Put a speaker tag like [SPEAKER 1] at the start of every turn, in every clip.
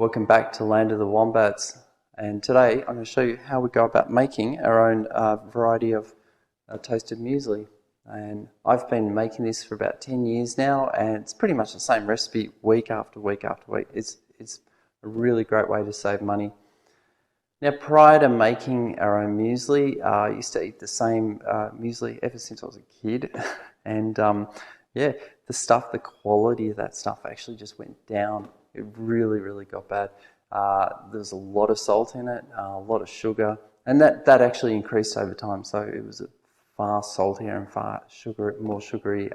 [SPEAKER 1] Welcome back to Land of the Wombats, and today I'm going to show you how we go about making our own variety of toasted muesli. And I've been making this for about 10 years now, and it's pretty much the same recipe week after week after week. It's a really great way to save money. Now, prior to making our own muesli, I used to eat the same muesli ever since I was a kid, and yeah, the quality of that stuff actually just went down. It really got bad. There's a lot of salt in it, a lot of sugar, and that actually increased over time. So it was a far saltier and more sugary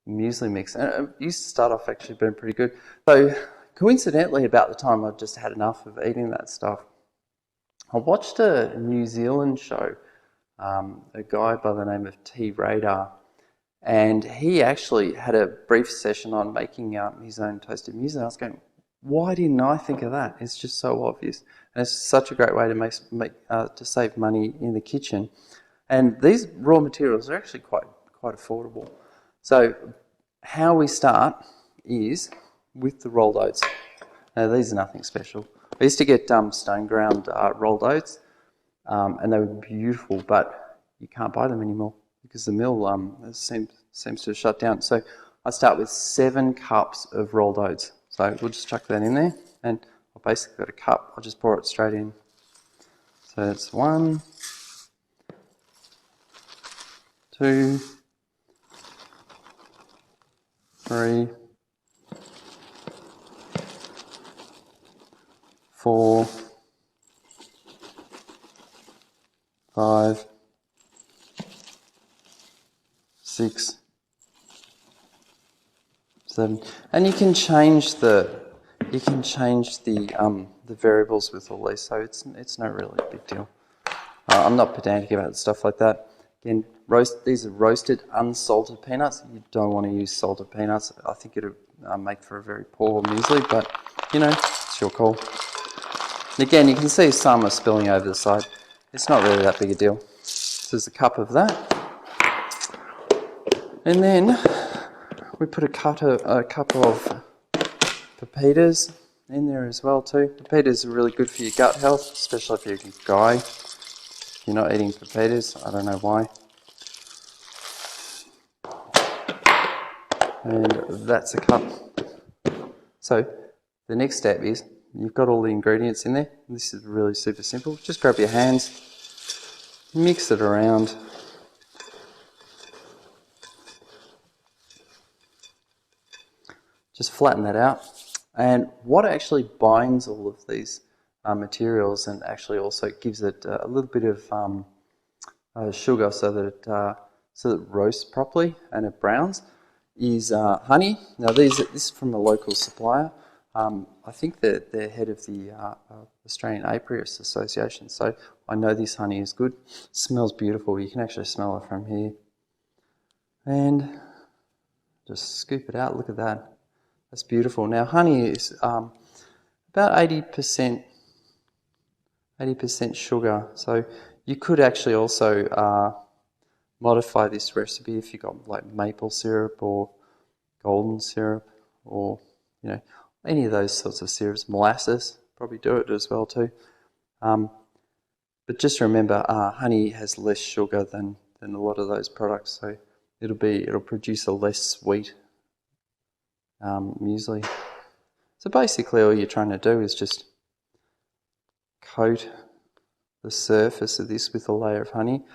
[SPEAKER 1] muesli mix. And it used to start off actually being pretty good. So coincidentally, about the time I just had enough of eating that stuff, I watched a New Zealand show, a guy by the name of T Radar. And he actually had a brief session on making his own toasted muesli. I was going, why didn't I think of that? It's just so obvious. And it's such a great way to save money in the kitchen. And these raw materials are actually quite affordable. So how we start is with the rolled oats. Now these are nothing special. I used to get stone ground rolled oats, and they were beautiful, but you can't buy them anymore, because the mill seems to have shut down. So I start with 7 cups of rolled oats. So we'll just chuck that in there, and I've basically got a cup. I'll just pour it straight in. So it's 1, 2, 3, 4, 5, 6, 7, and you can change the variables with all these, so it's no really big deal. I'm not pedantic about stuff like that. Again, these are roasted unsalted peanuts. You don't want to use salted peanuts. I think it would make for a very poor muesli, but you know, it's your call. And again, you can see some are spilling over the side. It's not really that big a deal. So there's a cup of that. And then we put a couple of pepitas in there as well too. Pepitas are really good for your gut health, especially if you're a guy. If you're not eating pepitas, I don't know why. And that's a cup. So the next step is, you've got all the ingredients in there. This is really super simple. Just grab your hands, mix it around. Just flatten that out. And what actually binds all of these materials and actually also gives it a little bit of sugar so that it roasts properly and it browns is honey. Now this is from a local supplier. I think they're head of the Australian Apiarist Association, so I know this honey is good. It smells beautiful. You can actually smell it from here. And just scoop it out. Look at that. That's beautiful. Now, honey is about 80% sugar, so you could actually also modify this recipe if you got like maple syrup or golden syrup, or you know, any of those sorts of syrups. Molasses probably do it as well too. But just remember, honey has less sugar than a lot of those products, so it'll produce a less sweet muesli. So basically all you're trying to do is just coat the surface of this with a layer of honey,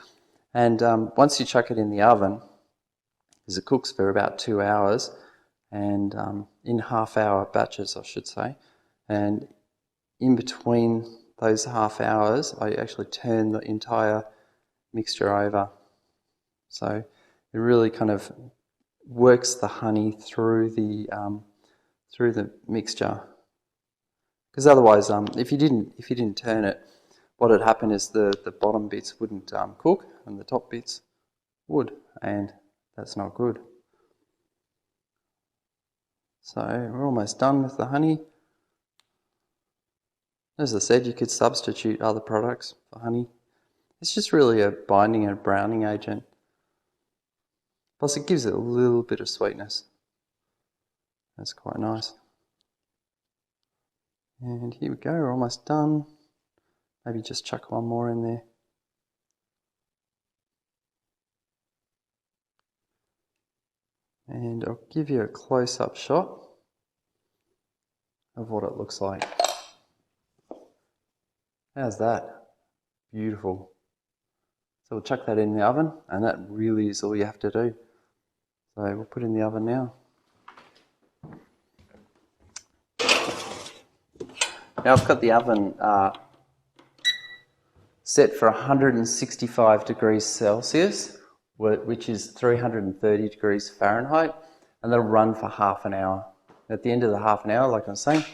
[SPEAKER 1] and once you chuck it in the oven, because it cooks for about 2 hours, and in half-hour batches I should say, and in between those half hours I actually turn the entire mixture over, so it really kind of works the honey through the mixture. Because otherwise, if you didn't turn it, what would happen is the bottom bits wouldn't cook and the top bits would, and that's not good. So we're almost done with the honey. As I said, you could substitute other products for honey. It's just really a binding and browning agent. Plus it gives it a little bit of sweetness. That's quite nice. And here we go, we're almost done. Maybe just chuck one more in there. And I'll give you a close-up shot of what it looks like. How's that? Beautiful. So we'll chuck that in the oven, and that really is all you have to do. So we'll put it in the oven now. Now I've got the oven set for 165 degrees Celsius, which is 330 degrees Fahrenheit, and that'll run for half an hour. At the end of the half an hour, like I was saying,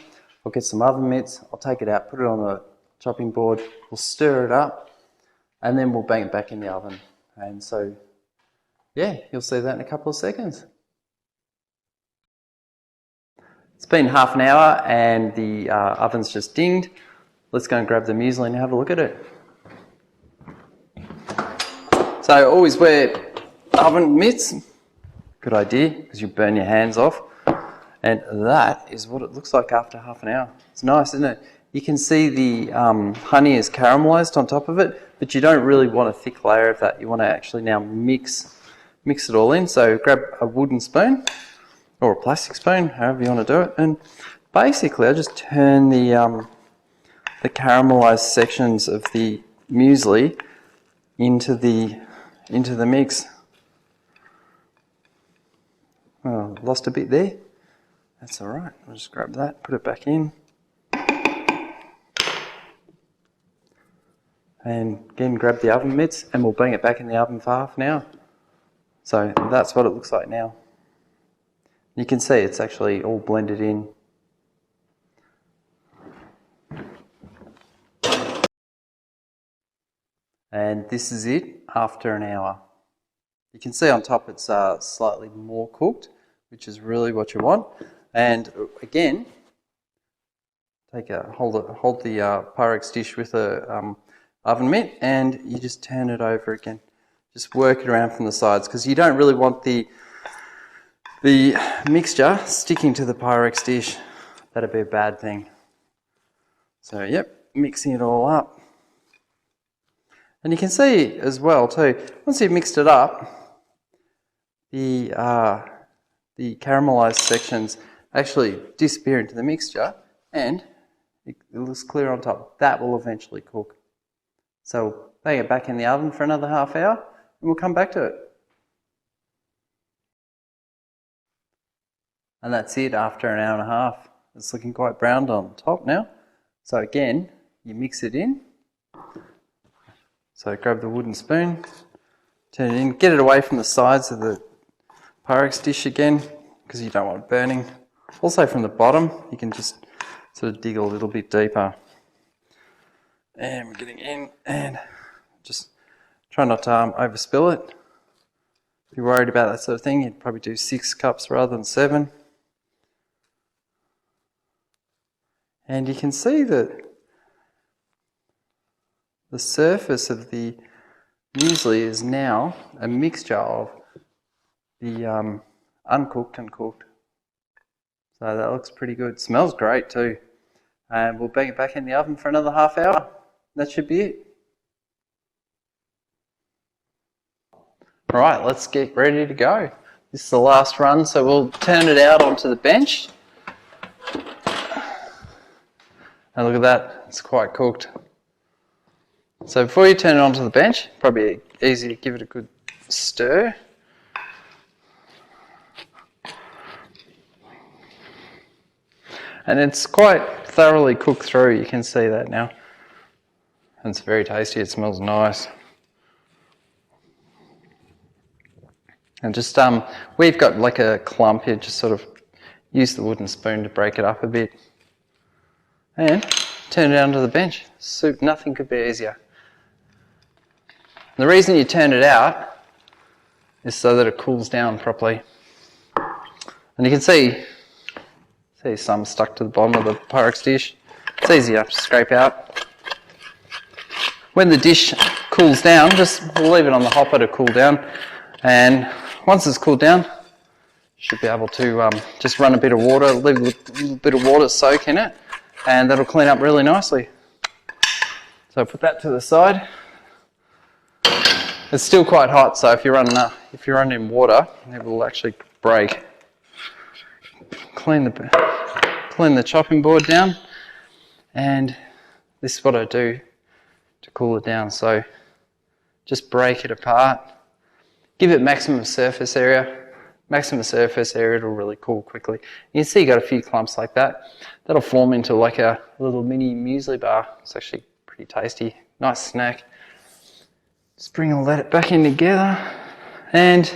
[SPEAKER 1] I'll get some oven mitts, I'll take it out, put it on the chopping board, we'll stir it up, and then we'll bang it back in the oven. And so, yeah, you'll see that in a couple of seconds. It's been half an hour and the oven's just dinged. Let's go and grab the muesli and have a look at it. So always wear oven mitts. Good idea, because you burn your hands off. And that is what it looks like after half an hour. It's nice, isn't it? You can see the honey is caramelized on top of it, but you don't really want a thick layer of that. You want to actually now mix it all in. So grab a wooden spoon or a plastic spoon, however you want to do it. And basically I just turn the caramelized sections of the muesli into the mix. Oh, lost a bit there. That's all right. I'll just grab that, put it back in. And again, grab the oven mitts and we'll bang it back in the oven for half an hour. So that's what it looks like now. You can see it's actually all blended in. And this is it after an hour. You can see on top it's slightly more cooked, which is really what you want. And again, hold the Pyrex dish with a oven mitt, and you just turn it over again. Just work it around from the sides, because you don't really want the mixture sticking to the Pyrex dish. That'd be a bad thing. So yep, mixing it all up. And you can see as well too, once you've mixed it up, the caramelized sections actually disappear into the mixture, and it looks clear on top. That will eventually cook. So bang it back in the oven for another half hour, and we'll come back to it. And that's it after an hour and a half. It's looking quite browned on top now. So again, you mix it in. So grab the wooden spoon, turn it in, get it away from the sides of the Pyrex dish again, because you don't want it burning. Also from the bottom, you can just sort of dig a little bit deeper. And we're getting in, and just try not to overspill it. If you're worried about that sort of thing, you'd probably do 6 cups rather than 7. And you can see that the surface of the muesli is now a mixture of the uncooked and cooked. So that looks pretty good. It smells great too. And we'll bang it back in the oven for another half hour. That should be it. All right, let's get ready to go. This is the last run, so we'll turn it out onto the bench. And look at that, it's quite cooked. So before you turn it onto the bench, probably easy to give it a good stir. And it's quite thoroughly cooked through, you can see that now. And it's very tasty, it smells nice. And just, we've got like a clump here, just sort of use the wooden spoon to break it up a bit. And turn it onto the bench. Soup, nothing could be easier. The reason you turn it out is so that it cools down properly. And you can see some stuck to the bottom of the Pyrex dish. It's easy enough to scrape out. When the dish cools down, just leave it on the hopper to cool down. And once it's cooled down, you should be able to just run a bit of water, leave a little bit of water soak in it. and that'll clean up really nicely. So put that to the side. It's still quite hot, so if you're running water, it will actually break. Clean the chopping board down, and this is what I do to cool it down. So just break it apart, give it maximum surface area. Maximum surface area, it'll really cool quickly. You can see you got a few clumps like that. That'll form into like a little mini muesli bar. It's actually pretty tasty, nice snack. Just bring all that back in together, and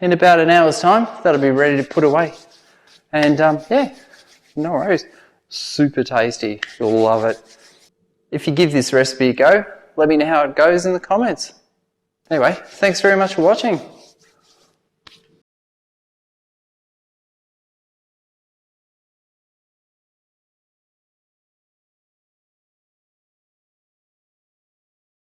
[SPEAKER 1] in about an hour's time, that'll be ready to put away. And yeah, no worries. Super tasty. You'll love it. If you give this recipe a go, let me know how it goes in the comments. Anyway, thanks very much for watching.